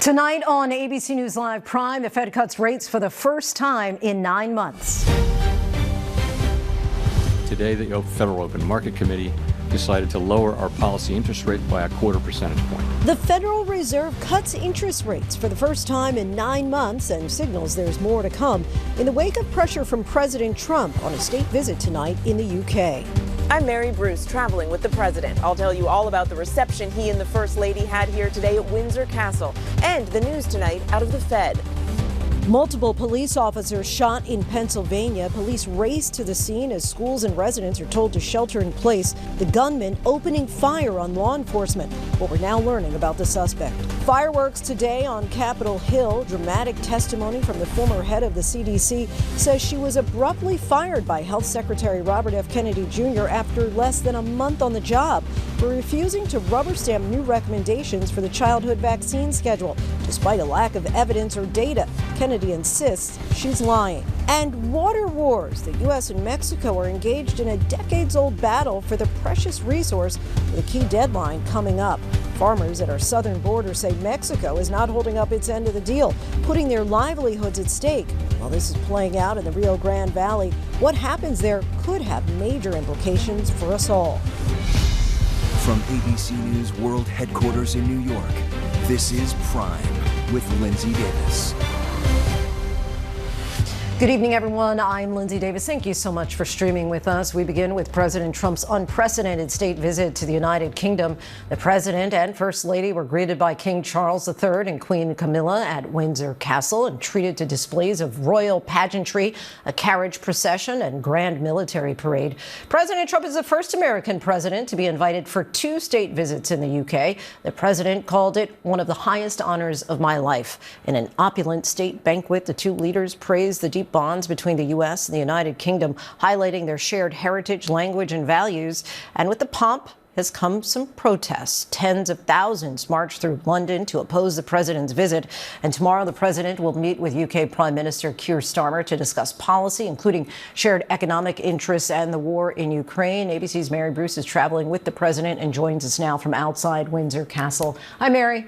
Tonight on ABC News Live Prime, the Fed cuts rates for the first time in 9 months. Today, the Federal Open Market Committee decided to lower our policy interest rate by a 1/4 percentage point. The Federal Reserve cuts interest rates for the first time in 9 months and signals there's more to come in the wake of pressure from President Trump on a state visit tonight in the UK. I'm Mary Bruce, traveling with the president. I'll tell you all about the reception he and the First Lady had here today at Windsor Castle and the news tonight out of the Fed. Multiple police officers shot in Pennsylvania. Police race to the scene as schools and residents are told to shelter in place. The gunman opening fire on law enforcement. What we're now learning about the suspect. Fireworks today on Capitol Hill. Dramatic testimony from the former head of the CDC says she was abruptly fired by Health Secretary Robert F. Kennedy Jr. after less than a month on the job for refusing to rubber stamp new recommendations for the childhood vaccine schedule, despite a lack of evidence or data. Kennedy insists she's lying. And water wars. The U.S. and Mexico are engaged in a decades-old battle for the precious resource with a key deadline coming up. Farmers at our southern border say Mexico is not holding up its end of the deal, putting their livelihoods at stake. While this is playing out in the Rio Grande Valley, what happens there could have major implications for us all. From ABC News World Headquarters in New York, this is Prime with Linsey Davis. Good evening, everyone. I'm Linsey Davis. Thank you so much for streaming with us. We begin with President Trump's unprecedented state visit to the United Kingdom. The president and First Lady were greeted by King Charles III and Queen Camilla at Windsor Castle and treated to displays of royal pageantry, a carriage procession, and grand military parade. President Trump is the first American president to be invited for 2 state visits in the UK. The president called it one of the highest honors of my life. In an opulent state banquet, the 2 leaders praised the deep bonds between the U.S. and the United Kingdom, highlighting their shared heritage, language, and values. And with the pomp has come some protests. Tens of thousands marched through London to oppose the president's visit. And tomorrow, the president will meet with UK Prime Minister Keir Starmer to discuss policy, including shared economic interests and the war in Ukraine. ABC's Mary Bruce is traveling with the president and joins us now from outside Windsor Castle. Hi, Mary.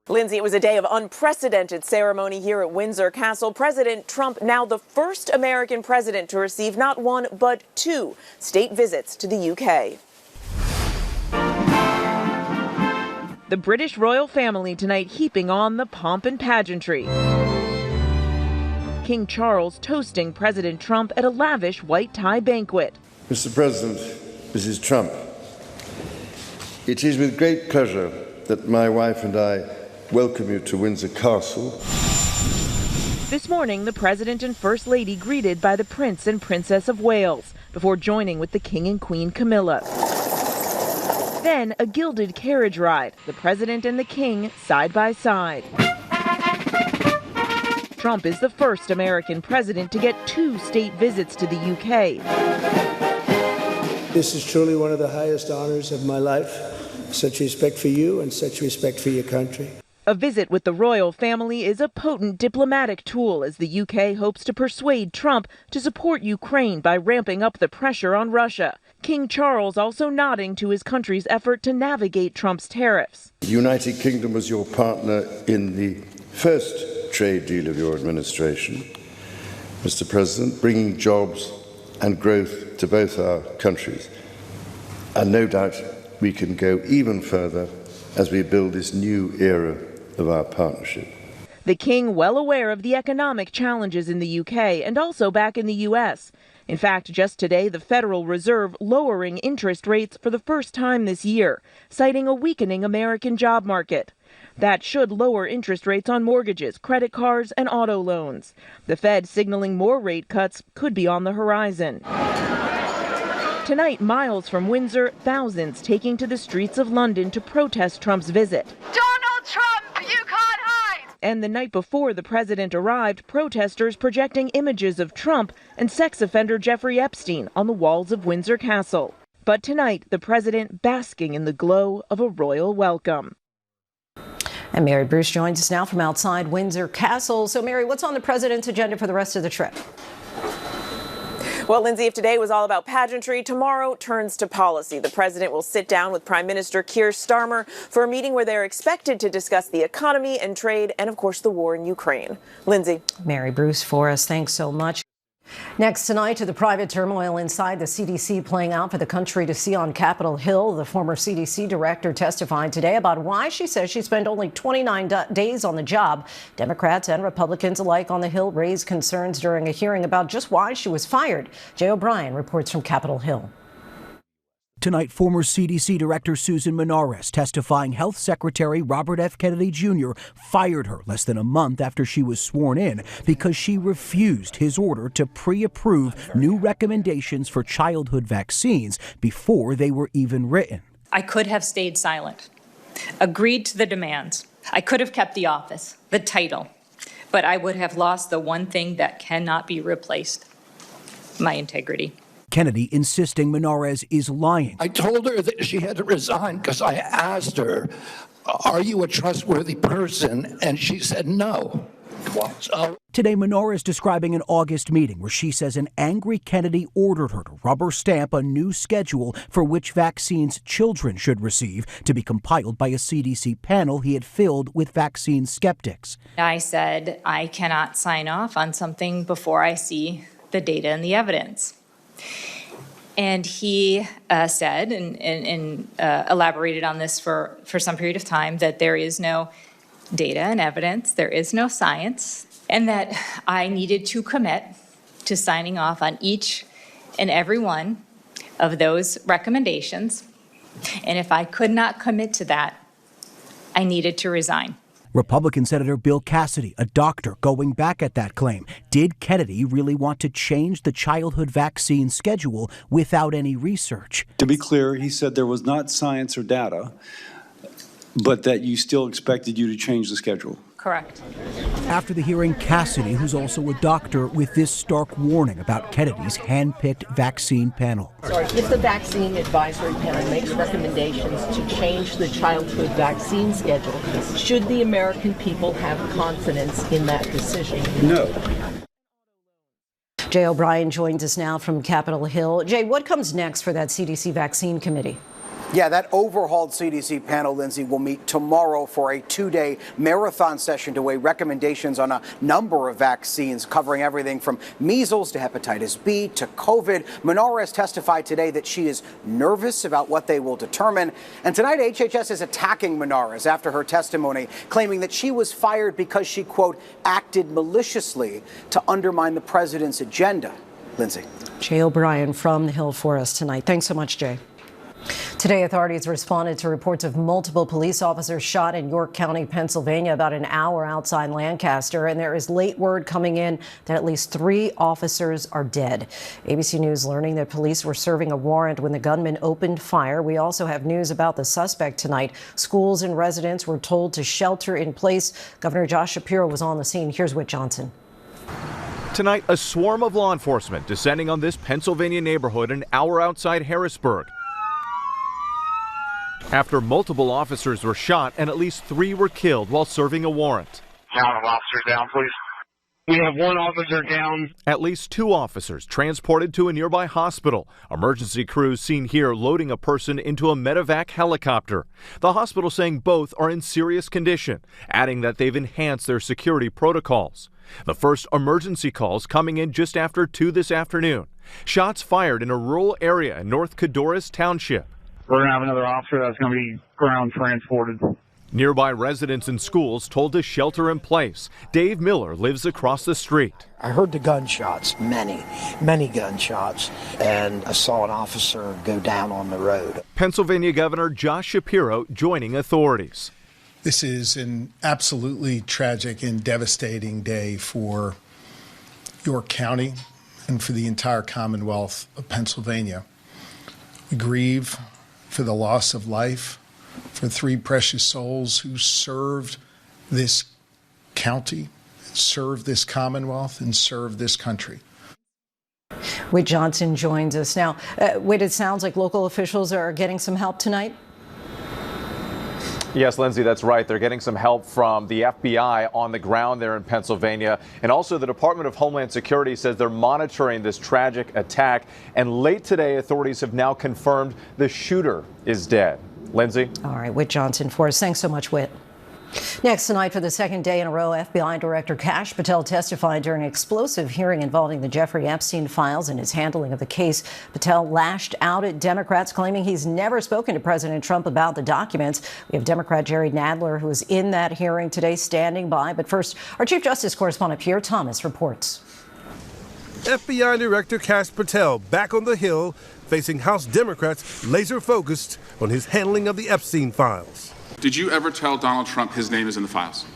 Linsey, it was a day of unprecedented ceremony here at Windsor Castle. President Trump, now the first American president to receive not 1 but 2 state visits to the UK. The British royal family tonight heaping on the pomp and pageantry. King Charles toasting President Trump at a lavish white tie banquet. Mr. President, Mrs. Trump, it is with great pleasure that my wife and I welcome you to Windsor Castle. This morning, the President and First Lady greeted by the Prince and Princess of Wales before joining with the King and Queen Camilla. Then a gilded carriage ride, the President and the King side by side. Trump is the first American president to get 2 state visits to the UK. This is truly one of the highest honors of my life. Such respect for you and such respect for your country. A visit with the royal family is a potent diplomatic tool as the UK hopes to persuade Trump to support Ukraine by ramping up the pressure on Russia. King Charles also nodding to his country's effort to navigate Trump's tariffs. The United Kingdom was your partner in the first trade deal of your administration, Mr. President, bringing jobs and growth to both our countries. And no doubt we can go even further as we build this new era of our partnership. The King well aware of the economic challenges in the UK and also back in the U.S. In fact, just today, the Federal Reserve lowering interest rates for the first time this year, citing a weakening American job market. That should lower interest rates on mortgages, credit cards, and auto loans. The Fed signaling more rate cuts could be on the horizon. Tonight, miles from Windsor, thousands taking to the streets of London to protest Trump's visit. Donald Trump, you can't hide! And the night before the president arrived, protesters projecting images of Trump and sex offender Jeffrey Epstein on the walls of Windsor Castle. But tonight, the president basking in the glow of a royal welcome. And Mary Bruce joins us now from outside Windsor Castle. So, Mary, what's on the president's agenda for the rest of the trip? Well, Linsey, if today was all about pageantry, tomorrow turns to policy. The president will sit down with Prime Minister Keir Starmer for a meeting where they're expected to discuss the economy and trade and, of course, the war in Ukraine. Linsey. Mary Bruce Forrest, thanks so much. Next tonight, to the private turmoil inside the CDC playing out for the country to see on Capitol Hill. The former CDC director testified today about why she says she spent only 29 days on the job. Democrats and Republicans alike on the Hill raised concerns during a hearing about just why she was fired. Jay O'Brien reports from Capitol Hill. Tonight, former CDC Director Susan Menares testifying Health Secretary Robert F. Kennedy Jr. fired her less than a month after she was sworn in because she refused his order to pre-approve new recommendations for childhood vaccines before they were even written. I could have stayed silent, agreed to the demands. I could have kept the office, the title, but I would have lost the one thing that cannot be replaced, my integrity. Kennedy insisting Menares is lying. I told her that she had to resign because I asked her, are you a trustworthy person? And she said no. So today, Menares describing an August meeting where she says an angry Kennedy ordered her to rubber stamp a new schedule for which vaccines children should receive, to be compiled by a CDC panel he had filled with vaccine skeptics. I said I cannot sign off on something before I see the data and the evidence. And he said and elaborated on this for some period of time, that there is no data and evidence, there is no science, and that I needed to commit to signing off on each and every one of those recommendations. And if I could not commit to that, I needed to resign. Republican Senator Bill Cassidy, a doctor, going back at that claim. Did Kennedy really want to change the childhood vaccine schedule without any research? To be clear, he said there was not science or data, but that you still expected you to change the schedule. Correct. After the hearing, Cassidy, who's also a doctor, with this stark warning about Kennedy's hand-picked vaccine panel. If the vaccine advisory panel makes recommendations to change the childhood vaccine schedule, should the American people have confidence in that decision? No. Jay O'Brien joins us now from Capitol Hill. Jay, what comes next for that CDC vaccine committee? Yeah, that overhauled CDC panel, Linsey, will meet tomorrow for a two-day marathon session to weigh recommendations on a number of vaccines, covering everything from measles to hepatitis B to COVID. Menares testified today that she is nervous about what they will determine. And tonight, HHS is attacking Menares after her testimony, claiming that she was fired because she, quote, acted maliciously to undermine the president's agenda. Linsey. Jay O'Brien from the Hill for us tonight. Thanks so much, Jay. Today, authorities responded to reports of multiple police officers shot in York County, Pennsylvania, about an hour outside Lancaster. And there is late word coming in that at least 3 officers are dead. ABC News learning that police were serving a warrant when the gunman opened fire. We also have news about the suspect tonight. Schools and residents were told to shelter in place. Governor Josh Shapiro was on the scene. Here's Whit Johnson. Tonight, a swarm of law enforcement descending on this Pennsylvania neighborhood an hour outside Harrisburg, after multiple officers were shot and at least 3 were killed while serving a warrant. Count of officers down, please. We have 1 officer down. At least 2 officers transported to a nearby hospital. Emergency crews seen here loading a person into a medevac helicopter. The hospital saying both are in serious condition, adding that they've enhanced their security protocols. The first emergency calls coming in just after 2 this afternoon. Shots fired in a rural area in North Codorus Township. We're going to have another officer that's going to be ground transported. Nearby residents and schools told to shelter in place. Dave Miller lives across the street. I heard the gunshots, many gunshots, and I saw an officer go down on the road. Pennsylvania Governor Josh Shapiro joining authorities. This is an absolutely tragic and devastating day for York County and for the entire Commonwealth of Pennsylvania. We grieve for the loss of life, for 3 precious souls who served this county, served this Commonwealth, and served this country. Whit Johnson joins us now. Whit, it sounds like local officials are getting some help tonight. Yes, Lindsay, that's right. They're getting some help from the FBI on the ground there in Pennsylvania. And also the Department of Homeland Security says they're monitoring this tragic attack. And late today, authorities have now confirmed the shooter is dead. Lindsay? All right, Whit Johnson for us. Thanks so much, Whit. Next tonight, for the second day in a row, FBI Director Kash Patel testified during an explosive hearing involving the Jeffrey Epstein files and his handling of the case. Patel lashed out at Democrats, claiming he's never spoken to President Trump about the documents. We have Democrat Jerry Nadler, who is in that hearing today, standing by. But first, our Chief Justice correspondent Pierre Thomas reports. FBI Director Kash Patel back on the Hill, facing House Democrats laser-focused on his handling of the Epstein files. Did you ever tell Donald Trump his name is in the files?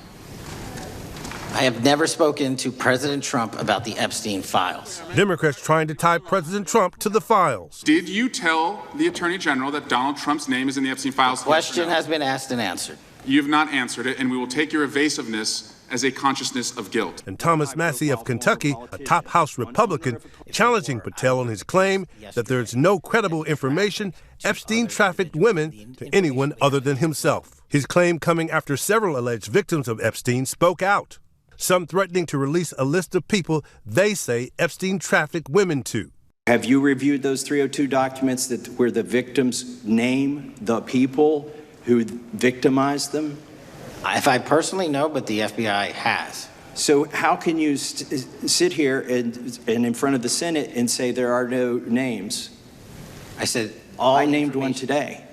I have never spoken to President Trump about the Epstein files. Democrats trying to tie President Trump to the files. Did you tell the Attorney General that Donald Trump's name is in the Epstein files? The question has been asked and answered. You have not answered it, and we will take your evasiveness as a consciousness of guilt. And Thomas Massie of Kentucky, a top House Republican, challenging Patel on his claim that there is no credible information Epstein trafficked women to anyone other than himself. His claim coming after several alleged victims of Epstein spoke out, some threatening to release a list of people they say Epstein trafficked women to. Have you reviewed those 302 documents where the victims name the people who victimized them? If I personally know, but the FBI has. So how can you sit here and in front of the Senate and say there are no names? I said I named one today.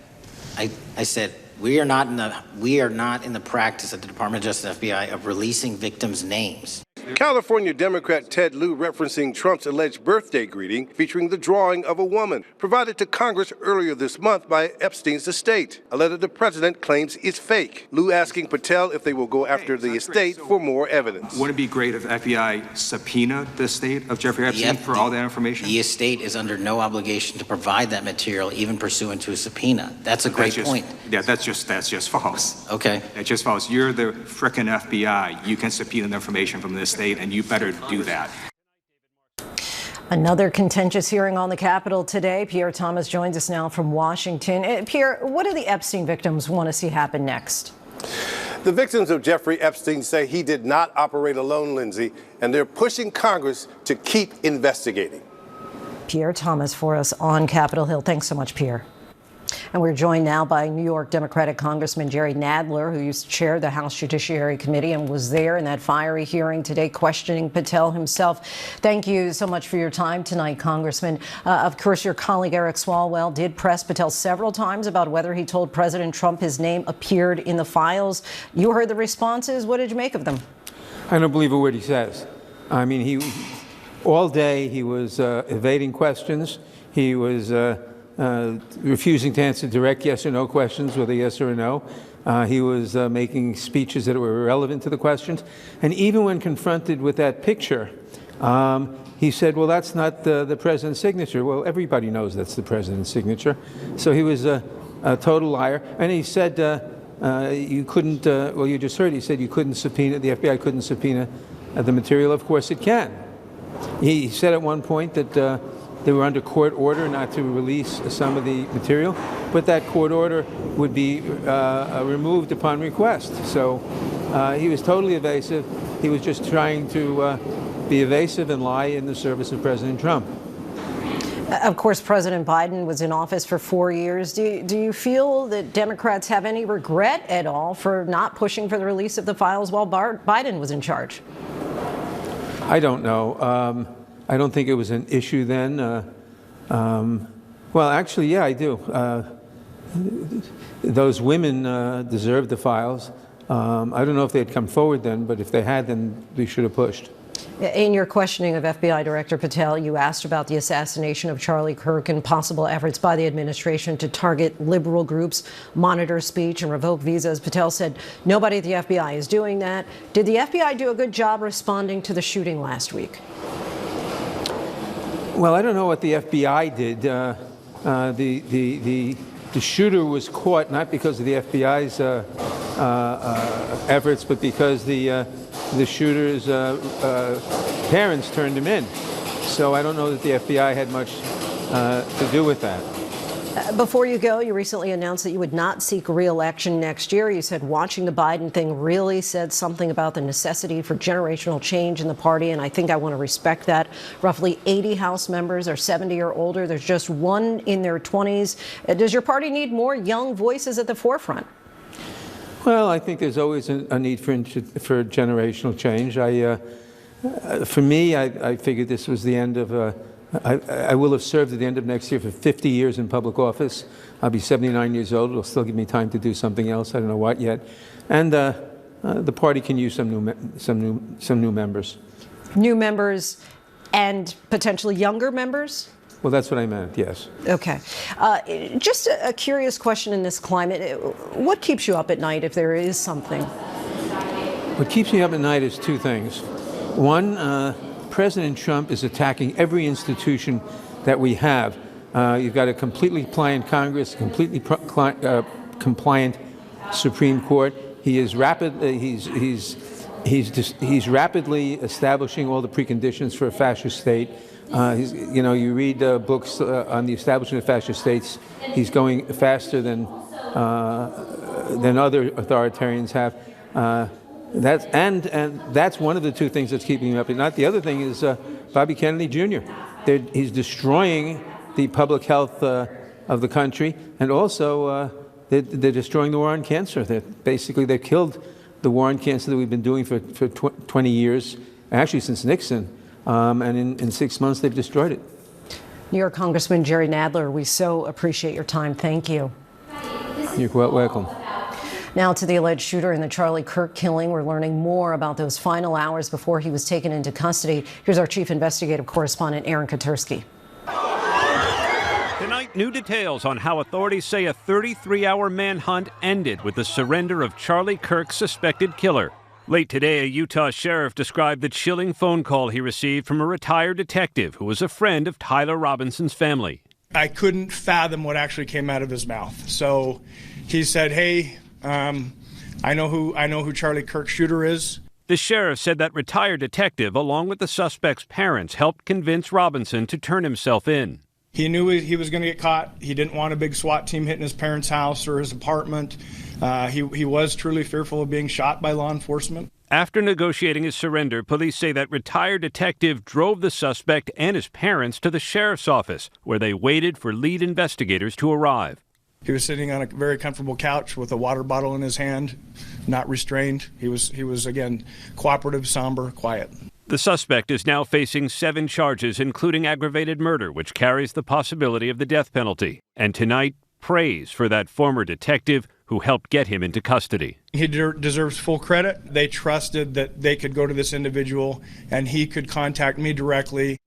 I said we are not in the practice at the Department of Justice FBI of releasing victims' names. California Democrat Ted Lieu referencing Trump's alleged birthday greeting featuring the drawing of a woman provided to Congress earlier this month by Epstein's estate. A letter the president claims is fake. Lieu asking Patel if they will go after the estate for more evidence. Wouldn't it be great if FBI subpoenaed the estate of Jeffrey Epstein for all that information? The estate is under no obligation to provide that material, even pursuant to a subpoena. That's a great point. Yeah, that's just false. Okay. That's just false. You're the frickin' FBI. You can subpoena the information from the estate, and you better do that. Another contentious hearing on the Capitol today. Pierre Thomas joins us now from Washington. Pierre, what do the Epstein victims want to see happen next? The victims of Jeffrey Epstein say he did not operate alone, Lindsay, and they're pushing Congress to keep investigating. Pierre Thomas for us on Capitol Hill. Thanks so much, Pierre. And we're joined now by New York Democratic Congressman Jerry Nadler, who used to chair the House Judiciary Committee and was there in that fiery hearing today questioning Patel himself. Thank you so much for your time tonight, Congressman. Of course, your colleague Eric Swalwell did press Patel several times about whether he told President Trump his name appeared in the files. You heard the responses. What did you make of them? I don't believe a word he says. I mean, all day he was evading questions. He was refusing to answer direct yes or no questions with a yes or a no. He was making speeches that were irrelevant to the questions. And even when confronted with that picture, he said, well, that's not the president's signature. Well, everybody knows that's the president's signature. So he was a total liar. And he said you couldn't, well, you just heard, he said you couldn't subpoena, the FBI couldn't subpoena the material. Of course it can. He said at one point that they were under court order not to release some of the material, but that court order would be removed upon request. So he was totally evasive. He was just trying to be evasive and lie in the service of President Trump. Of course, President Biden was in office for 4 years. Do you feel that Democrats have any regret at all for not pushing for the release of the files while Biden was in charge? I don't know. I don't think it was an issue then. Well, actually, yeah, I do. Those women deserved the files. I don't know if they had come forward then, but if they had, then we should have pushed. In your questioning of FBI Director Patel, you asked about the assassination of Charlie Kirk and possible efforts by the administration to target liberal groups, monitor speech, and revoke visas. Patel said nobody at the FBI is doing that. Did the FBI do a good job responding to the shooting last week? Well, I don't know what the FBI did. The shooter was caught not because of the FBI's efforts, but because the shooter's parents turned him in. So I don't know that the FBI had much to do with that. Before you go, you recently announced that you would not seek re-election next year. You said watching the Biden thing really said something about the necessity for generational change in the party, and I think I want to respect that. Roughly 80 House members are 70 or older. There's just one in their 20s. Does your party need more young voices at the forefront? Well, I think there's always a need for generational change. For me, I figured this was the end of I will have served at the end of next year for 50 years in public office. I'll be 79 years old. It'll still give me time to do something else. I don't know what yet. And the party can use some new members. New members and potentially younger members? Well, that's what I meant, yes. Okay. Just a curious question in this climate. What keeps you up at night, if there is something? What keeps me up at night is two things. One, President Trump is attacking every institution that we have. You've got a completely compliant Congress, a completely compliant Supreme Court. He is he's rapidly establishing all the preconditions for a fascist state. You read books on the establishment of fascist states. He's going faster than other authoritarians have. That's one of the two things that's keeping me up at night. The other thing is Bobby Kennedy Jr. He's destroying the public health of the country, and also they're destroying the war on cancer. They killed the war on cancer that we've been doing for 20 years, actually since Nixon, and in 6 months they've destroyed it. New York Congressman Jerry Nadler, we so appreciate your time. Thank you. You're quite welcome. Now to the alleged shooter in the Charlie Kirk killing. We're learning more about those final hours before he was taken into custody. Here's our chief investigative correspondent, Aaron Katursky. Tonight, new details on how authorities say a 33-hour manhunt ended with the surrender of Charlie Kirk's suspected killer. Late today, a Utah sheriff described the chilling phone call he received from a retired detective who was a friend of Tyler Robinson's family. I couldn't fathom what actually came out of his mouth. So he said, hey, I know who Charlie Kirk's shooter is. The sheriff said that retired detective, along with the suspect's parents, helped convince Robinson to turn himself in. He knew he was going to get caught. He didn't want a big SWAT team hitting his parents' house or his apartment. He was truly fearful of being shot by law enforcement. After negotiating his surrender, police say that retired detective drove the suspect and his parents to the sheriff's office, where they waited for lead investigators to arrive. He was sitting on a very comfortable couch with a water bottle in his hand, not restrained. He was again, cooperative, somber, quiet. The suspect is now facing 7 charges, including aggravated murder, which carries the possibility of the death penalty. And tonight, praise for that former detective who helped get him into custody. He deserves full credit. They trusted that they could go to this individual and he could contact me directly.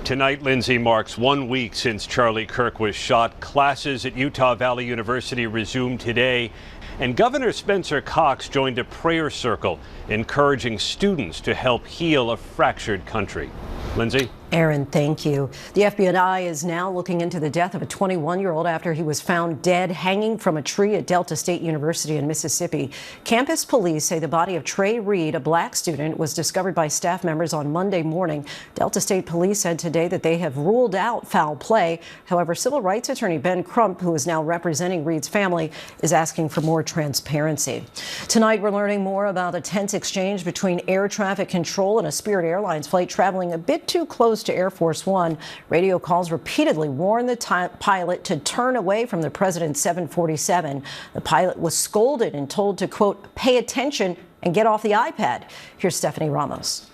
Tonight, Linsey, marks 1 week since Charlie Kirk was shot. Classes at Utah Valley University resumed today, and Governor Spencer Cox joined a prayer circle encouraging students to help heal a fractured country. Linsey? Aaron, thank you. The FBI is now looking into the death of a 21-year-old after he was found dead hanging from a tree at Delta State University in Mississippi. Campus police say the body of Trey Reed, a black student, was discovered by staff members on Monday morning. Delta State police said today that they have ruled out foul play. However, civil rights attorney Ben Crump, who is now representing Reed's family, is asking for more transparency. Tonight, we're learning more about a tense exchange between air traffic control and a Spirit Airlines flight traveling a bit too close to Air Force One. Radio calls repeatedly warned the pilot to turn away from the president's 747. The pilot was scolded and told to, quote, pay attention and get off the iPad. Here's Stephanie Ramos.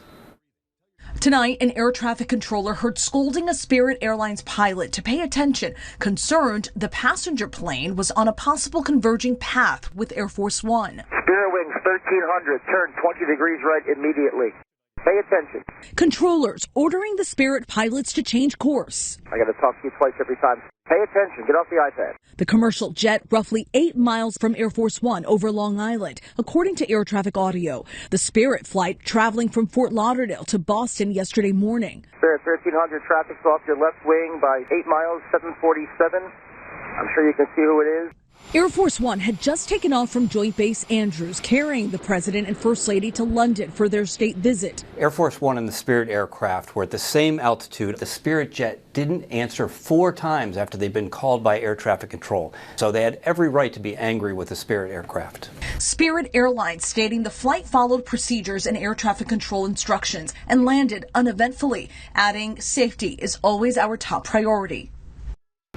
Tonight, an air traffic controller heard scolding a Spirit Airlines pilot to pay attention, concerned the passenger plane was on a possible converging path with Air Force One. Spirit Wings 1300, turn 20 degrees right immediately. Pay attention. Controllers ordering the Spirit pilots to change course. I got to talk to you twice every time. Pay attention. Get off the iPad. The commercial jet roughly 8 miles from Air Force One over Long Island, according to air traffic audio. The Spirit flight traveling from Fort Lauderdale to Boston yesterday morning. Spirit 1300, traffic's off your left wing by 8 miles, 747. I'm sure you can see who it is. Air Force One had just taken off from Joint Base Andrews, carrying the president and first lady to London for their state visit. Air Force One and the Spirit aircraft were at the same altitude. The Spirit jet didn't answer 4 times after they'd been called by air traffic control. So they had every right to be angry with the Spirit aircraft. Spirit Airlines stating the flight followed procedures and air traffic control instructions and landed uneventfully, adding safety is always our top priority.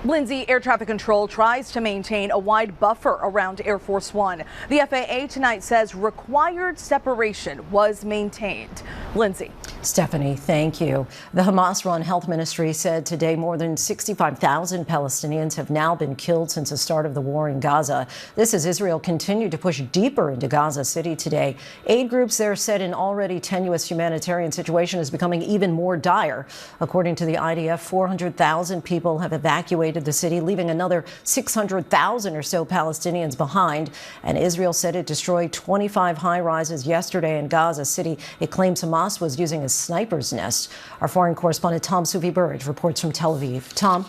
Linsey, air traffic control tries to maintain a wide buffer around Air Force One. The FAA tonight says required separation was maintained. Linsey. Stephanie, thank you. The Hamas-run health ministry said today more than 65,000 Palestinians have now been killed since the start of the war in Gaza. This as Israel continued to push deeper into Gaza City today. Aid groups there said an already tenuous humanitarian situation is becoming even more dire. According to the IDF, 400,000 people have evacuated the city, leaving another 600,000 or so Palestinians behind. And Israel said it destroyed 25 high-rises yesterday in Gaza City. It claims Hamas was using a sniper's nest. Our foreign correspondent Tom Suvi-Burridge reports from Tel Aviv. Tom?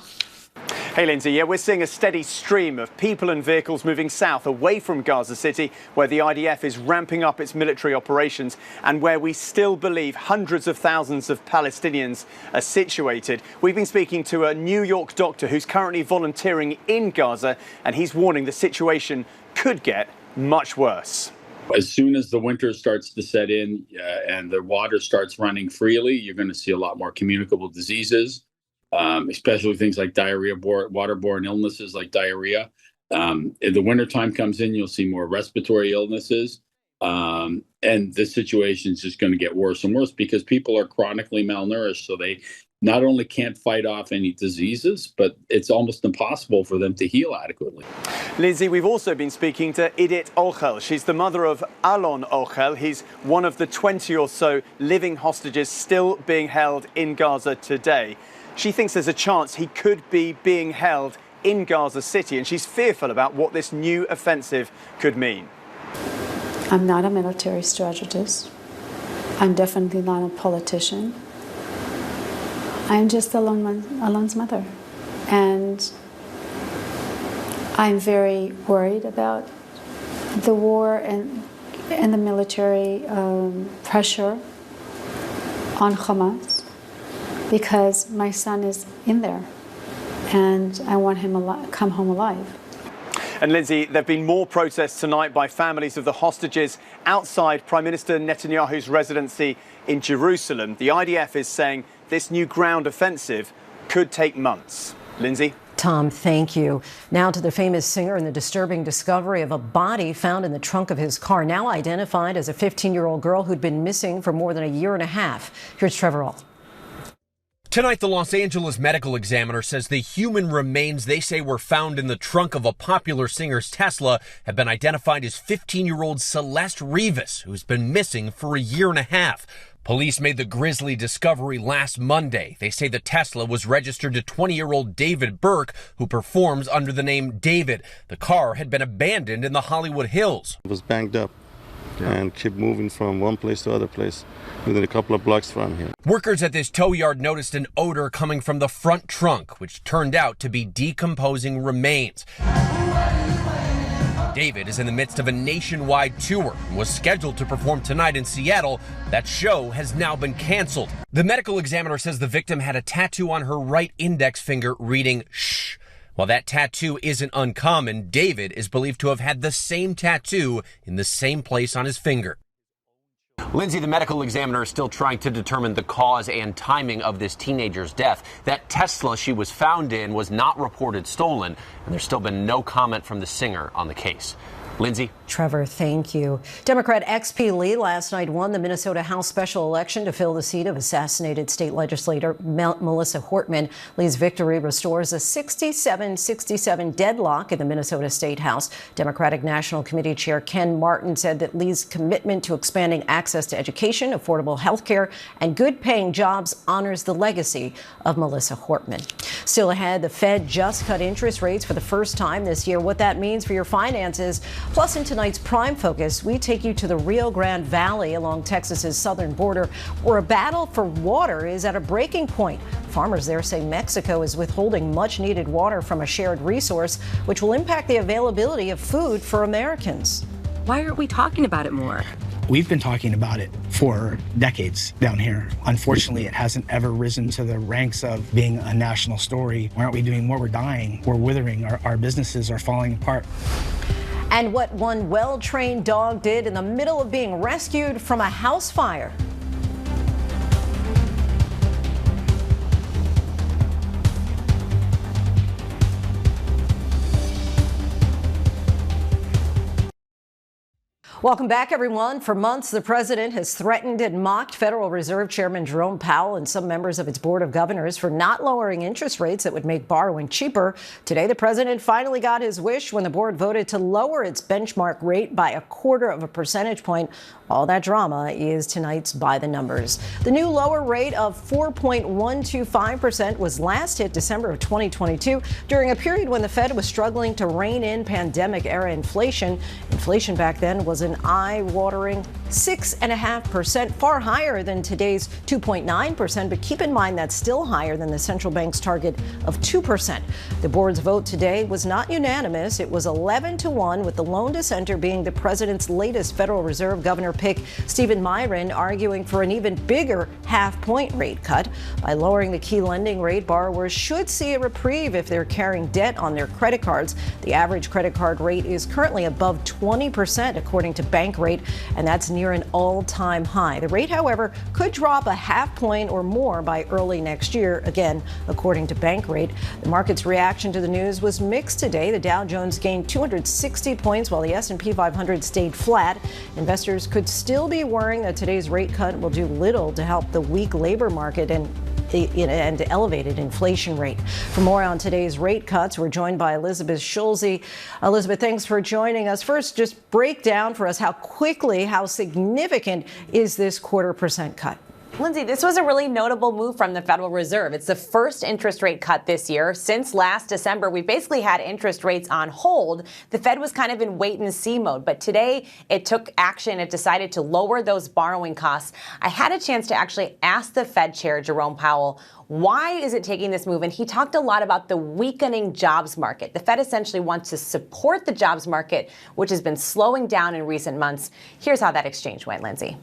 Hey, Lindsay. Yeah, we're seeing a steady stream of people and vehicles moving south away from Gaza City, where the IDF is ramping up its military operations and where we still believe hundreds of thousands of Palestinians are situated. We've been speaking to a New York doctor who's currently volunteering in Gaza, and he's warning the situation could get much worse. As soon as the winter starts to set in and the water starts running freely, you're going to see a lot more communicable diseases, especially things like diarrhea, waterborne illnesses like diarrhea. If the wintertime comes in, you'll see more respiratory illnesses. And this situation is just going to get worse and worse because people are chronically malnourished. So they not only can't fight off any diseases, but it's almost impossible for them to heal adequately. Lindsay, we've also been speaking to Idit Ochel. She's the mother of Alon Ochel. He's one of the 20 or so living hostages still being held in Gaza today. She thinks there's a chance he could be being held in Gaza City, and she's fearful about what this new offensive could mean. I'm not a military strategist. I'm definitely not a politician. I'm just Alon's mother. And I'm very worried about the war and the military pressure on Hamas because my son is in there and I want him come home alive. And Lindsay, there have been more protests tonight by families of the hostages outside Prime Minister Netanyahu's residency in Jerusalem. The IDF is saying this new ground offensive could take months. Lindsay? Tom, thank you. Now to the famous singer and the disturbing discovery of a body found in the trunk of his car, now identified as a 15-year-old girl who'd been missing for more than a year and a half. Here's Trevor Ault. Tonight, the Los Angeles Medical Examiner says the human remains they say were found in the trunk of a popular singer's Tesla have been identified as 15-year-old Celeste Rivas, who's been missing for a year and a half. Police made the grisly discovery last Monday. They say the Tesla was registered to 20-year-old David Burke, who performs under the name David. The car had been abandoned in the Hollywood Hills. It was banged up and kept moving from one place to other place within a couple of blocks from here. Workers at this tow yard noticed an odor coming from the front trunk, which turned out to be decomposing remains. David is in the midst of a nationwide tour and was scheduled to perform tonight in Seattle. That show has now been canceled. The medical examiner says the victim had a tattoo on her right index finger reading "shh." While that tattoo isn't uncommon, David is believed to have had the same tattoo in the same place on his finger. Lindsay, the medical examiner is still trying to determine the cause and timing of this teenager's death. That Tesla she was found in was not reported stolen, and there's still been no comment from the singer on the case. Lindsay? Trevor, thank you. Democrat X.P. Lee last night won the Minnesota House special election to fill the seat of assassinated state legislator Melissa Hortman. Lee's victory restores a 67-67 deadlock in the Minnesota State House. Democratic National Committee Chair Ken Martin said that Lee's commitment to expanding access to education, affordable health care, and good-paying jobs honors the legacy of Melissa Hortman. Still ahead, the Fed just cut interest rates for the first time this year. What that means for your finances. Plus, in tonight's Prime Focus, we take you to the Rio Grande Valley along Texas's southern border, where a battle for water is at a breaking point. Farmers there say Mexico is withholding much-needed water from a shared resource, which will impact the availability of food for Americans. Why aren't we talking about it more? We've been talking about it for decades down here. Unfortunately, it hasn't ever risen to the ranks of being a national story. Why aren't we doing more? We're dying. We're withering. Our businesses are falling apart. And what one well-trained dog did in the middle of being rescued from a house fire. Welcome back, everyone. For months, the president has threatened and mocked Federal Reserve Chairman Jerome Powell and some members of its board of governors for not lowering interest rates that would make borrowing cheaper. Today, the president finally got his wish when the board voted to lower its benchmark rate by 0.25 percentage point. All that drama is tonight's By the Numbers. The new lower rate of 4.125% was last hit December of 2022 during a period when the Fed was struggling to rein in pandemic-era inflation. Inflation back then was an eye-watering 6.5%, far higher than today's 2.9%. But keep in mind that's still higher than the central bank's target of 2%. The board's vote today was not unanimous. It was 11-1, with the lone dissenter being the president's latest Federal Reserve governor pick, Stephen Miron, arguing for an even bigger half-point rate cut. By lowering the key lending rate, borrowers should see a reprieve if they're carrying debt on their credit cards. The average credit card rate is currently above 20%, according to Bankrate, and that's near an all-time high. The rate, however, could drop a half point or more by early next year, again, according to Bankrate. The market's reaction to the news was mixed today. The Dow Jones gained 260 points, while the S&P 500 stayed flat. Investors could still be worrying that today's rate cut will do little to help the weak labor market and elevated inflation rate. For more on today's rate cuts, we're joined by Elizabeth Schulze. Elizabeth, thanks for joining us. First, just break down for us how significant is this 0.25% cut? Linsey, this was a really notable move from the Federal Reserve. It's the first interest rate cut this year. Since last December, we've basically had interest rates on hold. The Fed was kind of in wait-and-see mode, but today it took action. It decided to lower those borrowing costs. I had a chance to actually ask the Fed Chair, Jerome Powell, why is it taking this move? And he talked a lot about the weakening jobs market. The Fed essentially wants to support the jobs market, which has been slowing down in recent months. Here's how that exchange went, Linsey.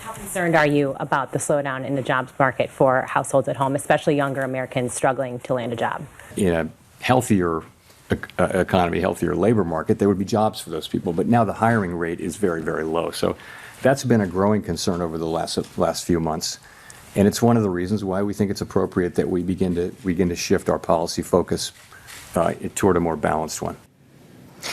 How concerned are you about the slowdown in the jobs market for households at home, especially younger Americans struggling to land a job? In a healthier economy, healthier labor market, there would be jobs for those people. But now the hiring rate is very, very low. So that's been a growing concern over the last few months. And it's one of the reasons why we think it's appropriate that we begin to shift our policy focus toward a more balanced one.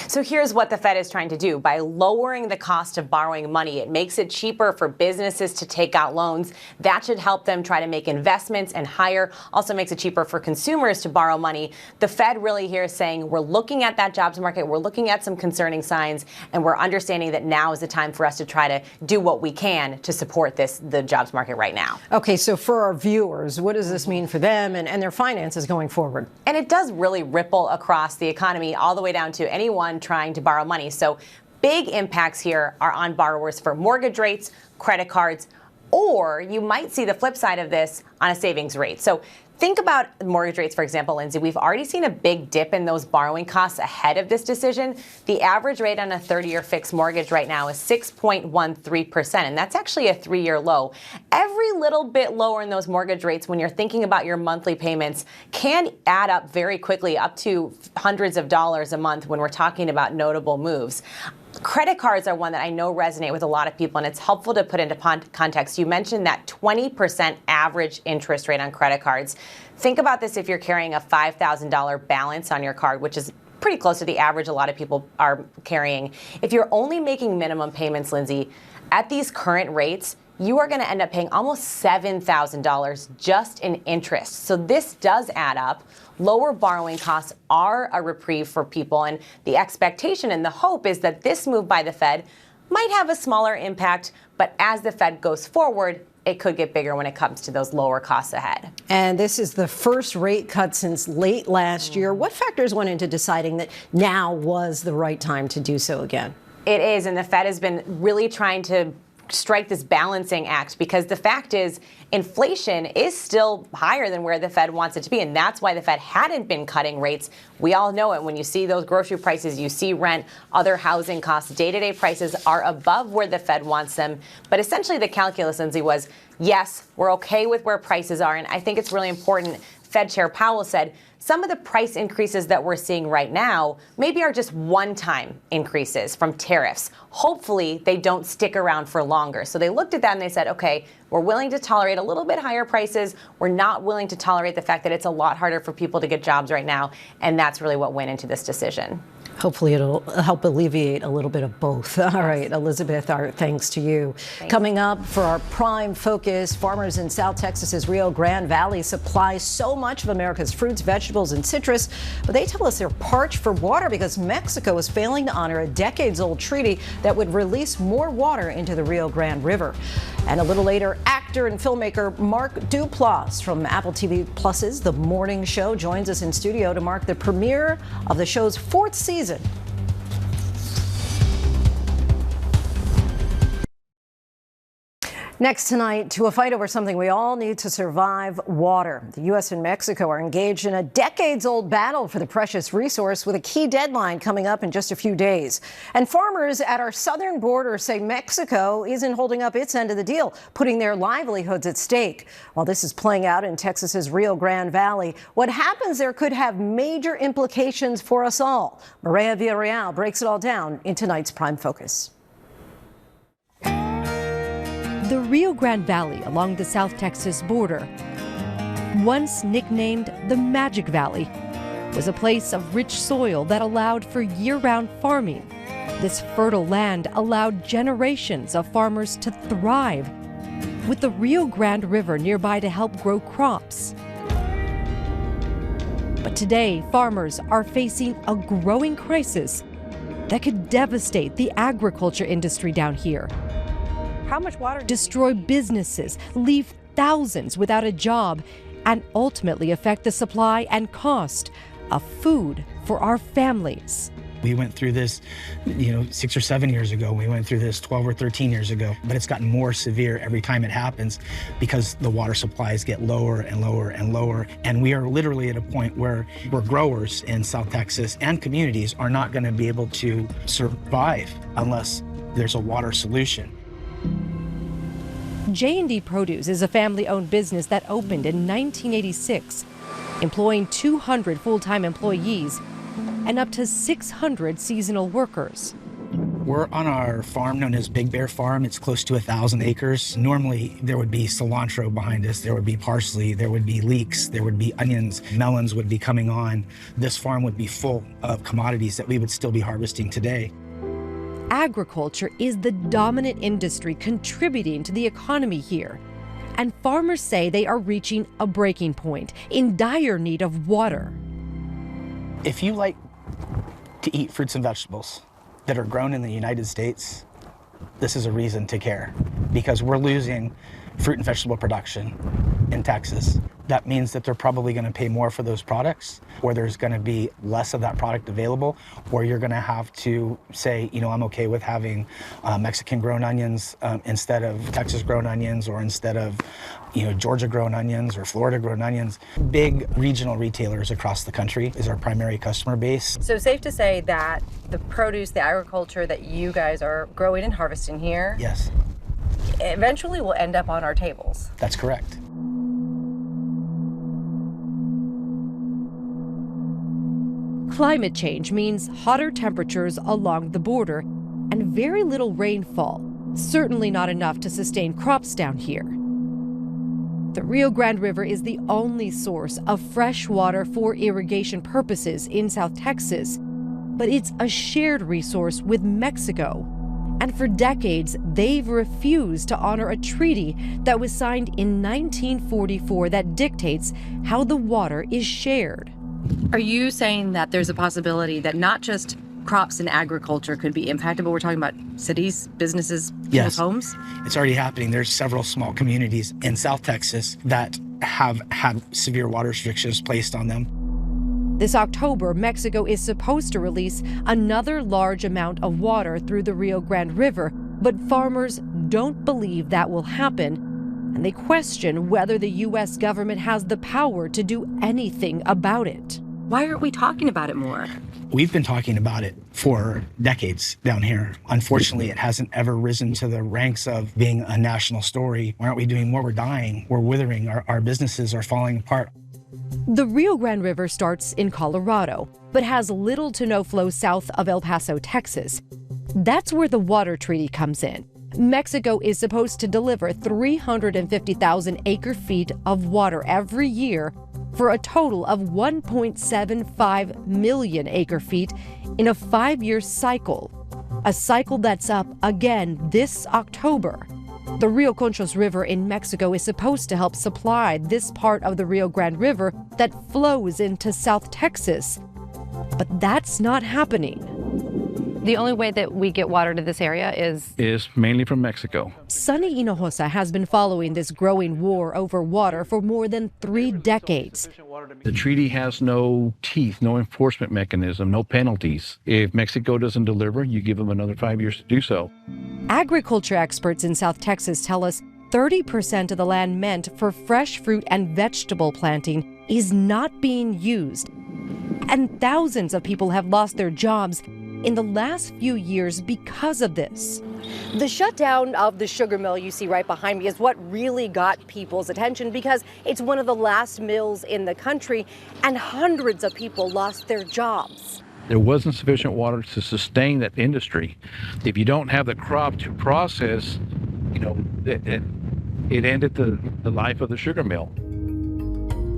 So here's what the Fed is trying to do. By lowering the cost of borrowing money, it makes it cheaper for businesses to take out loans. That should help them try to make investments and hire. Also makes it cheaper for consumers to borrow money. The Fed really here is saying we're looking at that jobs market, we're looking at some concerning signs, and we're understanding that now is the time for us to try to do what we can to support the jobs market right now. Okay, so for our viewers, what does this mean for them and their finances going forward? And it does really ripple across the economy all the way down to anyone trying to borrow money. So big impacts here are on borrowers for mortgage rates, credit cards, or you might see the flip side of this on a savings rate. So think about mortgage rates, for example, Linsey. We've already seen a big dip in those borrowing costs ahead of this decision. The average rate on a 30-year fixed mortgage right now is 6.13%, and that's actually a 3-year low. Every little bit lower in those mortgage rates when you're thinking about your monthly payments can add up very quickly, up to hundreds of dollars a month when we're talking about notable moves. Credit cards are one that I know resonate with a lot of people, and it's helpful to put into context. You mentioned that 20% average interest rate on credit cards. Think about this if you're carrying a $5,000 balance on your card, which is pretty close to the average a lot of people are carrying. If you're only making minimum payments, Linsey, at these current rates, you are going to end up paying almost $7,000 just in interest. So this does add up. Lower borrowing costs are a reprieve for people, and the expectation and the hope is that this move by the Fed might have a smaller impact, but as the Fed goes forward, it could get bigger when it comes to those lower costs ahead. And this is the first rate cut since late last year. What factors went into deciding that now was the right time to do so again? It is, and the Fed has been really trying to strike this balancing act, because the fact is inflation is still higher than where the Fed wants it to be, and that's why the Fed hadn't been cutting rates. We all know it. When you see those grocery prices, you see rent, other housing costs, day-to-day prices are above where the Fed wants them. But essentially the calculus, Linsey, was, yes, we're okay with where prices are, and I think it's really important. Fed Chair Powell said some of the price increases that we're seeing right now maybe are just one-time increases from tariffs. Hopefully, they don't stick around for longer. So they looked at that and they said, okay, we're willing to tolerate a little bit higher prices. We're not willing to tolerate the fact that it's a lot harder for people to get jobs right now. And that's really what went into this decision. Hopefully it'll help alleviate a little bit of both. All right, Elizabeth, our thanks to you. Thanks. Coming up for our prime focus, farmers in South Texas's Rio Grande Valley supply so much of America's fruits, vegetables, and citrus, but they tell us they're parched for water because Mexico is failing to honor a decades-old treaty that would release more water into the Rio Grande River. And a little later, actor and filmmaker Mark Duplass from Apple TV Plus's The Morning Show joins us in studio to mark the premiere of the show's 4th season. Next tonight, to a fight over something we all need to survive, water. The U.S. and Mexico are engaged in a decades-old battle for the precious resource, with a key deadline coming up in just a few days. And farmers at our southern border say Mexico isn't holding up its end of the deal, putting their livelihoods at stake. While this is playing out in Texas's Rio Grande Valley, what happens there could have major implications for us all. Maria Villarreal breaks it all down in tonight's Prime Focus. The Rio Grande Valley along the South Texas border, once nicknamed the Magic Valley, was a place of rich soil that allowed for year-round farming. This fertile land allowed generations of farmers to thrive, with the Rio Grande River nearby to help grow crops. But today, farmers are facing a growing crisis that could devastate the agriculture industry down here. How much water? Destroy businesses, leave thousands without a job, and ultimately affect the supply and cost of food for our families. We went through this, 6 or 7 years ago. We went through this 12 or 13 years ago. But it's gotten more severe every time it happens because the water supplies get lower and lower and lower. And we are literally at a point where growers in South Texas and communities are not going to be able to survive unless there's a water solution. J&D Produce is a family-owned business that opened in 1986, employing 200 full-time employees and up to 600 seasonal workers. We're on our farm known as Big Bear Farm. It's close to 1,000 acres. Normally, there would be cilantro behind us. There would be parsley. There would be leeks. There would be onions. Melons would be coming on. This farm would be full of commodities that we would still be harvesting today. Agriculture is the dominant industry contributing to the economy here. And farmers say they are reaching a breaking point, in dire need of water. If you like to eat fruits and vegetables that are grown in the United States, this is a reason to care, because we're losing fruit and vegetable production in Texas. That means that they're probably going to pay more for those products, or there's going to be less of that product available, or you're going to have to say, I'm okay with having Mexican-grown onions instead of Texas-grown onions, or instead of, Georgia-grown onions or Florida-grown onions. Big regional retailers across the country is our primary customer base. So safe to say that the produce, the agriculture that you guys are growing and harvesting here, yes, eventually will end up on our tables. That's correct. Climate change means hotter temperatures along the border and very little rainfall, certainly not enough to sustain crops down here. The Rio Grande River is the only source of fresh water for irrigation purposes in South Texas, but it's a shared resource with Mexico. And for decades, they've refused to honor a treaty that was signed in 1944 that dictates how the water is shared. Are you saying that there's a possibility that not just crops and agriculture could be impacted, but we're talking about cities, businesses, Yes. homes? It's already happening. There's several small communities in South Texas that have had severe water restrictions placed on them. This October, Mexico is supposed to release another large amount of water through the Rio Grande River, but farmers don't believe that will happen, and they question whether the U.S. government has the power to do anything about it. Why aren't we talking about it more? We've been talking about it for decades down here. Unfortunately, it hasn't ever risen to the ranks of being a national story. Why aren't we doing more? We're dying, we're withering, our businesses are falling apart. The Rio Grande River starts in Colorado, but has little to no flow south of El Paso, Texas. That's where the water treaty comes in. Mexico is supposed to deliver 350,000 acre-feet of water every year for a total of 1.75 million acre-feet in a 5-year cycle. A cycle that's up again this October. The Rio Conchos River in Mexico is supposed to help supply this part of the Rio Grande River that flows into South Texas. But that's not happening. The only way that we get water to this area is mainly from Mexico. Sonny Hinojosa has been following this growing war over water for more than 3 decades. The treaty has no teeth, no enforcement mechanism, no penalties. If Mexico doesn't deliver, you give them another 5 years to do so. Agriculture experts in South Texas tell us 30% of the land meant for fresh fruit and vegetable planting is not being used. And thousands of people have lost their jobs in the last few years because of this. The shutdown of the sugar mill you see right behind me is what really got people's attention because it's one of the last mills in the country and hundreds of people lost their jobs. There wasn't sufficient water to sustain that industry. If you don't have the crop to process, it ended the life of the sugar mill.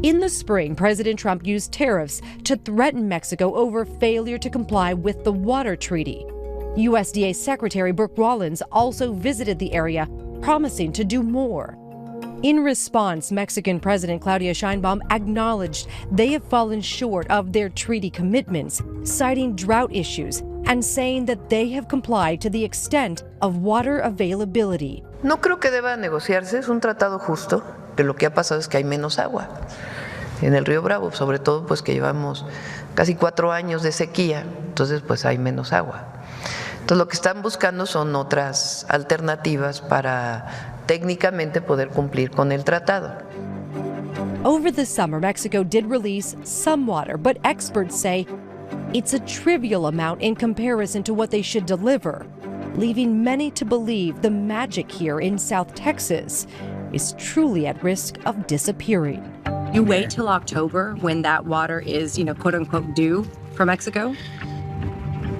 In the spring, President Trump used tariffs to threaten Mexico over failure to comply with the water treaty. USDA Secretary Burke Rollins also visited the area, promising to do more. In response, Mexican President Claudia Sheinbaum acknowledged they have fallen short of their treaty commitments, citing drought issues and saying that they have complied to the extent of water availability. No creo que deba negociarse, es un tratado justo, que lo que ha pasado es que hay menos agua en el Río Bravo, sobre todo pues que llevamos casi 4 años de sequía, entonces pues hay menos agua. Entonces lo que están buscando son otras alternativas para técnicamente poder cumplir con el tratado. Over the summer, Mexico did release some water, but experts say it's a trivial amount in comparison to what they should deliver, leaving many to believe the magic here in South Texas is truly at risk of disappearing. You wait till October when that water is, quote unquote, due for Mexico?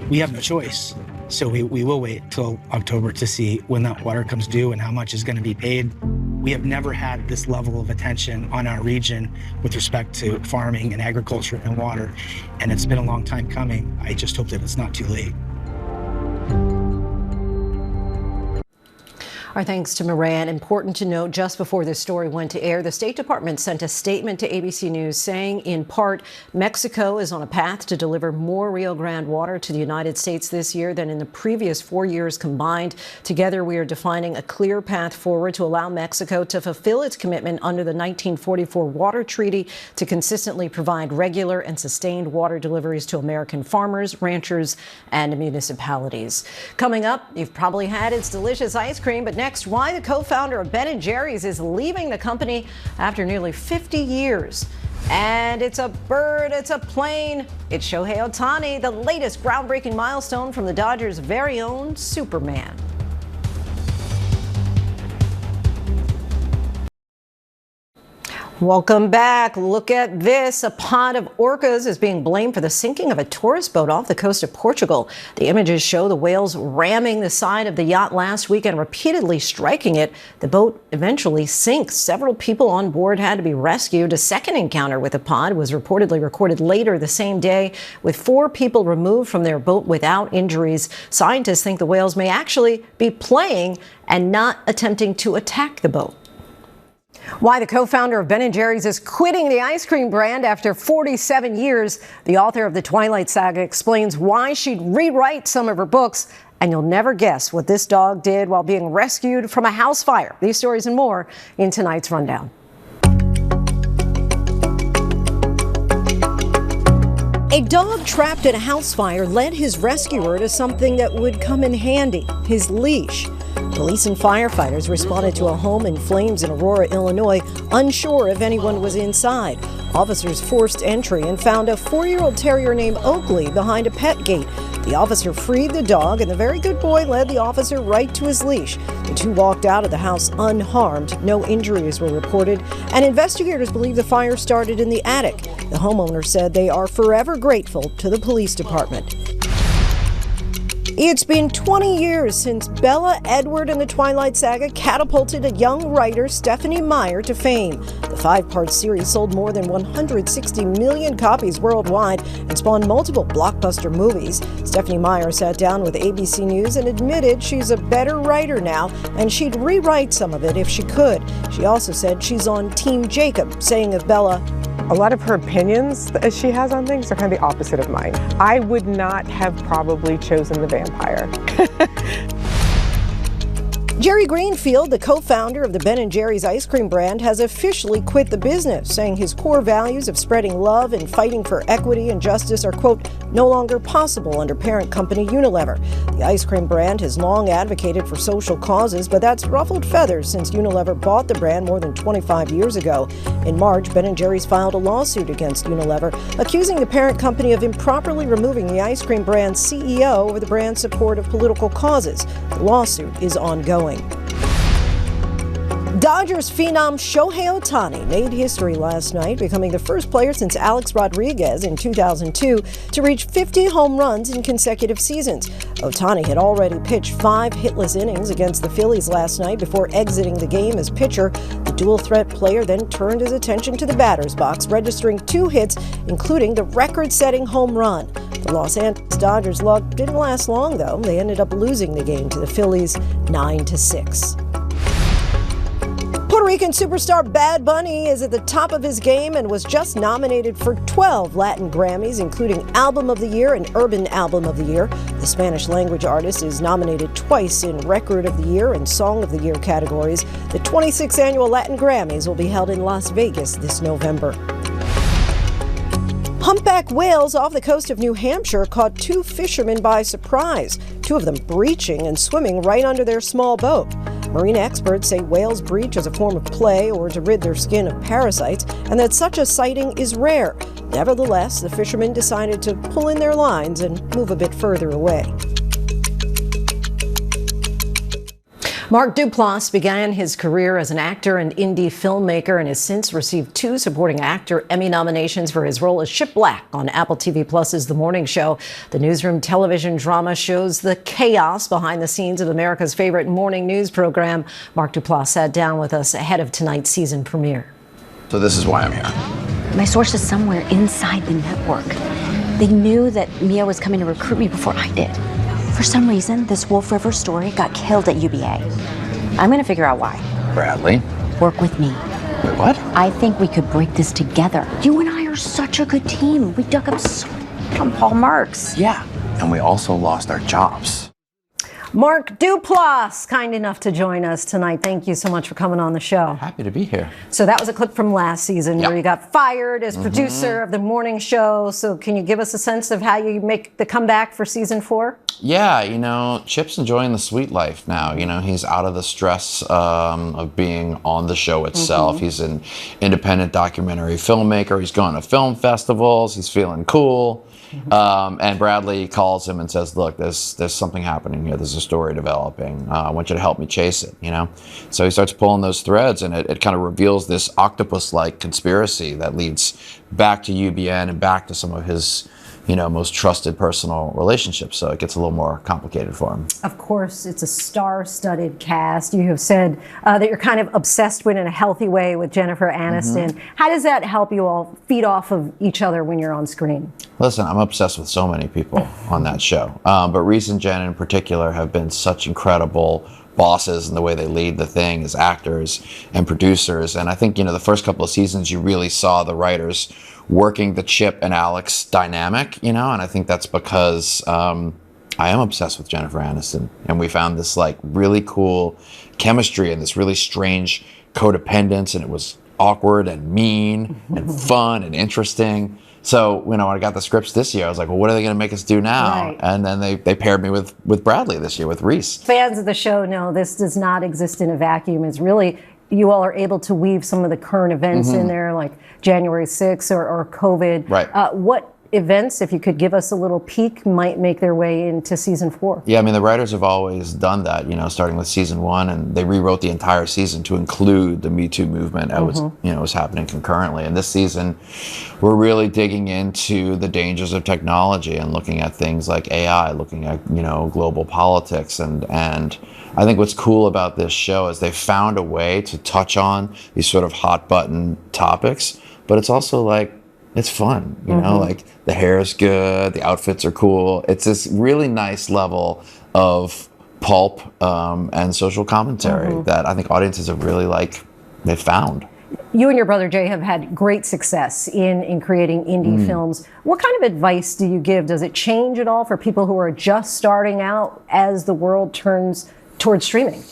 We have no choice. So we will wait till October to see when that water comes due and how much is going to be paid. We have never had this level of attention on our region with respect to farming and agriculture and water. And it's been a long time coming. I just hope that it's not too late. Our thanks to Moran. Important to note, just before this story went to air, the State Department sent a statement to ABC News saying, in part, Mexico is on a path to deliver more Rio Grande water to the United States this year than in the previous 4 years combined. Together, we are defining a clear path forward to allow Mexico to fulfill its commitment under the 1944 Water Treaty to consistently provide regular and sustained water deliveries to American farmers, ranchers, and municipalities. Coming up, you've probably had its delicious ice cream, but next, why the co-founder of Ben & Jerry's is leaving the company after nearly 50 years. And it's a bird, it's a plane. It's Shohei Ohtani, the latest groundbreaking milestone from the Dodgers' very own Superman. Welcome back. Look at this. A pod of orcas is being blamed for the sinking of a tourist boat off the coast of Portugal. The images show the whales ramming the side of the yacht last week and repeatedly striking it. The boat eventually sinks. Several people on board had to be rescued. A second encounter with the pod was reportedly recorded later the same day, with 4 people removed from their boat without injuries. Scientists think the whales may actually be playing and not attempting to attack the boat. Why the co-founder of Ben & Jerry's is quitting the ice cream brand after 47 years. The author of the Twilight Saga explains why she'd rewrite some of her books. And you'll never guess what this dog did while being rescued from a house fire. These stories and more in tonight's Rundown. A dog trapped in a house fire led his rescuer to something that would come in handy, his leash. Police and firefighters responded to a home in flames in Aurora, Illinois, unsure if anyone was inside. Officers forced entry and found a 4-year-old terrier named Oakley behind a pet gate. The officer freed the dog, and the very good boy led the officer right to his leash. The two walked out of the house unharmed. No injuries were reported, and investigators believe the fire started in the attic. The homeowner said they are forever grateful to the police department. It's been 20 years since Bella, Edward, and the Twilight Saga catapulted a young writer, Stephenie Meyer, to fame. The 5-part series sold more than 160 million copies worldwide and spawned multiple blockbuster movies. Stephenie Meyer sat down with ABC News and admitted she's a better writer now, and she'd rewrite some of it if she could. She also said she's on Team Jacob, saying of Bella, "A lot of her opinions that she has on things are kind of the opposite of mine. I would not have probably chosen the vampire." Jerry Greenfield, the co-founder of the Ben & Jerry's ice cream brand, has officially quit the business, saying his core values of spreading love and fighting for equity and justice are, quote, no longer possible under parent company Unilever. The ice cream brand has long advocated for social causes, but that's ruffled feathers since Unilever bought the brand more than 25 years ago. In March, Ben & Jerry's filed a lawsuit against Unilever, accusing the parent company of improperly removing the ice cream brand's CEO over the brand's support of political causes. The lawsuit is ongoing. Dodgers phenom Shohei Ohtani made history last night, becoming the first player since Alex Rodriguez in 2002 to reach 50 home runs in consecutive seasons. Ohtani had already pitched 5 hitless innings against the Phillies last night before exiting the game as pitcher. The dual-threat player then turned his attention to the batter's box, registering 2 hits, including the record-setting home run. The Los Angeles Dodgers' luck didn't last long, though. They ended up losing the game to the Phillies 9-6. Puerto Rican superstar Bad Bunny is at the top of his game and was just nominated for 12 Latin Grammys, including Album of the Year and Urban Album of the Year. The Spanish-language artist is nominated twice in Record of the Year and Song of the Year categories. The 26th annual Latin Grammys will be held in Las Vegas this November. Humpback whales off the coast of New Hampshire caught 2 fishermen by surprise, 2 of them breaching and swimming right under their small boat. Marine experts say whales breach as a form of play or to rid their skin of parasites, and that such a sighting is rare. Nevertheless, the fishermen decided to pull in their lines and move a bit further away. Mark Duplass began his career as an actor and indie filmmaker and has since received 2 supporting actor Emmy nominations for his role as Ship Black on Apple TV Plus's The Morning Show. The newsroom television drama shows the chaos behind the scenes of America's favorite morning news program. Mark Duplass sat down with us ahead of tonight's season premiere. So this is why I'm here. My source is somewhere inside the network. They knew that Mia was coming to recruit me before I did. For some reason, this Wolf River story got killed at UBA. I'm going to figure out why. Bradley? Work with me. Wait, what? I think we could break this together. You and I are such a good team. We dug up so much on Paul Marks. Yeah, and we also lost our jobs. Mark Duplass, kind enough to join us tonight. Thank you so much for coming on the show. Happy to be here. So that was a clip from last season where you got fired as producer of the morning show. So can you give us a sense of how you make the comeback for season 4? Yeah, you know, Chip's enjoying the sweet life now. You know, he's out of the stress of being on the show itself. He's an independent documentary filmmaker. He's going to film festivals. He's feeling cool. And Bradley calls him and says, look, there's something happening here. There's a story developing. I want you to help me chase it, you know? So he starts pulling those threads, and it kind of reveals this octopus-like conspiracy that leads back to UBN and back to some of his, you know, most trusted personal relationships. So it gets a little more complicated for him. Of course, it's a star-studded cast. You have said that you're kind of obsessed with, in a healthy way, with Jennifer Aniston. How does that help you all feed off of each other when you're on screen? Listen, I'm obsessed with so many people on that show. But Reese and Jen in particular have been such incredible bosses and the way they lead the thing as actors and producers. And I think, the first couple of seasons, you really saw the writers working the Chip and Alex dynamic, and I think that's because I am obsessed with Jennifer Aniston, and we found this like really cool chemistry and this really strange codependence, and it was awkward and mean and fun and interesting. So, when I got the scripts this year, I was like, well, what are they going to make us do now? Right. And then they paired me with Bradley this year, with Reese. Fans of the show know this does not exist in a vacuum. It's really, you all are able to weave some of the current events in there, like January 6th or COVID. Right. What events, if you could give us a little peek, might make their way into season 4? Yeah, I mean, the writers have always done that, starting with season 1, and they rewrote the entire season to include the Me Too movement that was happening concurrently. And this season, we're really digging into the dangers of technology and looking at things like AI, looking at, global politics. And I think what's cool about this show is they found a way to touch on these sort of hot button topics, but it's also like, it's fun, like the hair is good, the outfits are cool. It's this really nice level of pulp and social commentary that I think audiences have really they found. You and your brother Jay have had great success in creating indie films. What kind of advice do you give? Does it change at all for people who are just starting out as the world turns towards streaming?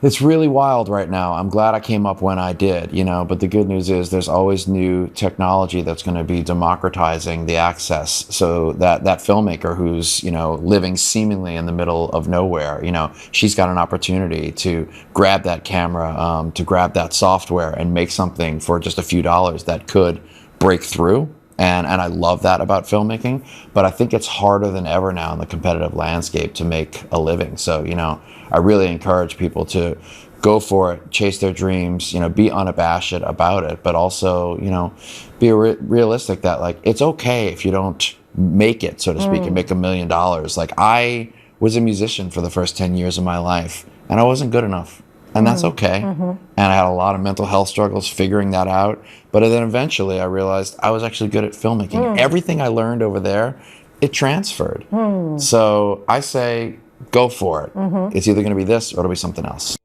It's really wild right now. I'm glad I came up when I did, but the good news is there's always new technology that's going to be democratizing the access, so that filmmaker who's, living seemingly in the middle of nowhere, she's got an opportunity to grab that camera, to grab that software and make something for just a few dollars that could break through. And I love that about filmmaking, but I think it's harder than ever now in the competitive landscape to make a living. So, I really encourage people to go for it, chase their dreams, be unabashed about it, but also, be realistic that it's okay if you don't make it, so to speak, and make $1 million. I was a musician for the first 10 years of my life, and I wasn't good enough. And that's okay. And I had a lot of mental health struggles figuring that out. But then eventually I realized I was actually good at filmmaking. Everything I learned over there, it transferred. So I say, go for it. It's either going to be this or it'll be something else.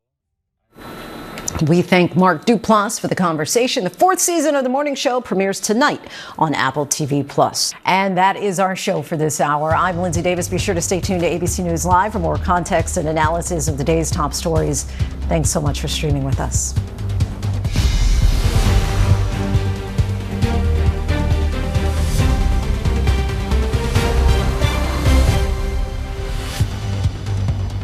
We thank Mark Duplass for the conversation. The 4th season of The Morning Show premieres tonight on Apple TV+. And that is our show for this hour. I'm Linsey Davis. Be sure to stay tuned to ABC News Live for more context and analysis of the day's top stories. Thanks so much for streaming with us.